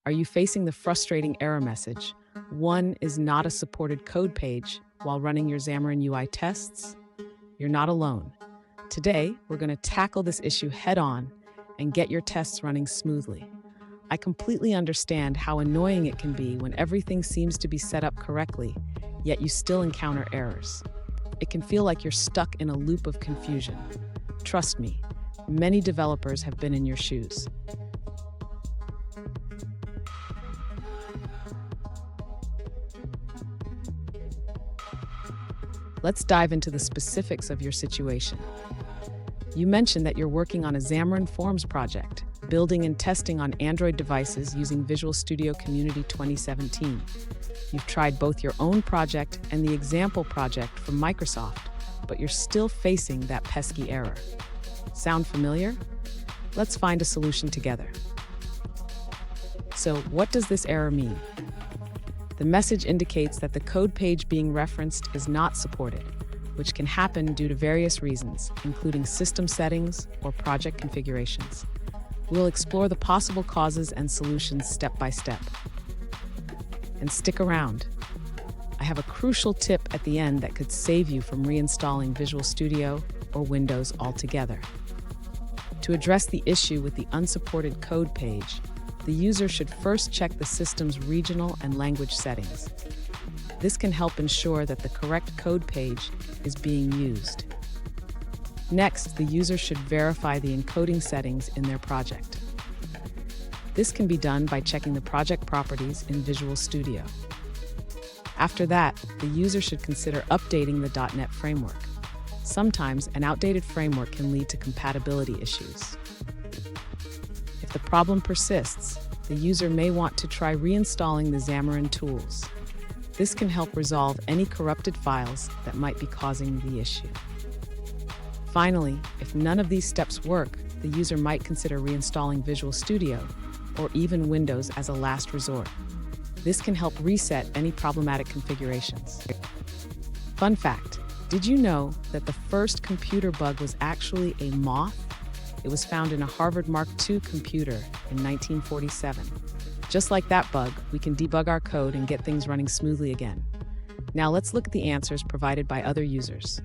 Are you facing the frustrating error message? One is not a supported code page while running your Xamarin UI tests? You're not alone. Today, we're going to tackle this issue head on and get your tests running smoothly. I completely understand how annoying it can be when everything seems to be set up correctly, yet you still encounter errors. It can feel like you're stuck in a loop of confusion. Trust me, many developers have been in your shoes. Let's dive into the specifics of your situation. You mentioned that you're working on a Xamarin Forms project, building and testing on Android devices using Visual Studio Community 2017. You've tried both your own project and the example project from Microsoft, but you're still facing that pesky error. Sound familiar? Let's find a solution together. So, what does this error mean? The message indicates that the code page being referenced is not supported, which can happen due to various reasons, including system settings or project configurations. We'll explore the possible causes and solutions step by step. And stick around. I have a crucial tip at the end that could save you from reinstalling Visual Studio or Windows altogether. To address the issue with the unsupported code page, the user should first check the system's regional and language settings. This can help ensure that the correct code page is being used. Next, the user should verify the encoding settings in their project. This can be done by checking the project properties in Visual Studio. After that, the user should consider updating the .NET framework. Sometimes, an outdated framework can lead to compatibility issues. If the problem persists, the user may want to try reinstalling the Xamarin tools. This can help resolve any corrupted files that might be causing the issue. Finally, if none of these steps work, the user might consider reinstalling Visual Studio or even Windows as a last resort. This can help reset any problematic configurations. Fun fact, did you know that the first computer bug was actually a moth? It was found in a Harvard Mark II computer in 1947. Just like that bug, we can debug our code and get things running smoothly again. Now let's look at the answers provided by other users.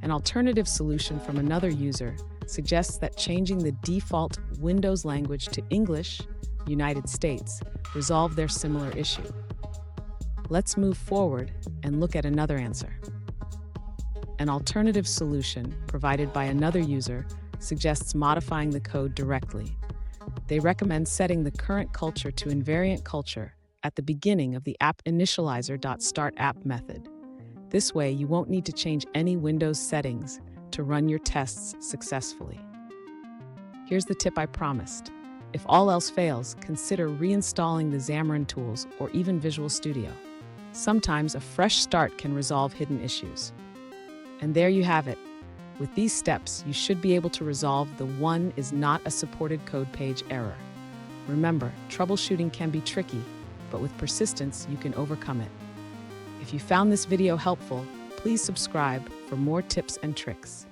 An alternative solution from another user suggests that changing the default Windows language to English, United States, resolved their similar issue. Let's move forward and look at another answer. An alternative solution provided by another user suggests modifying the code directly. They recommend setting the current culture to invariant culture at the beginning of the app initializer.startApp method. This way, you won't need to change any Windows settings to run your tests successfully. Here's the tip I promised. If all else fails, consider reinstalling the Xamarin tools or even Visual Studio. Sometimes a fresh start can resolve hidden issues. And there you have it. With these steps, you should be able to resolve the "one is not a supported code page" error. Remember, troubleshooting can be tricky, but with persistence, you can overcome it. If you found this video helpful, please subscribe for more tips and tricks.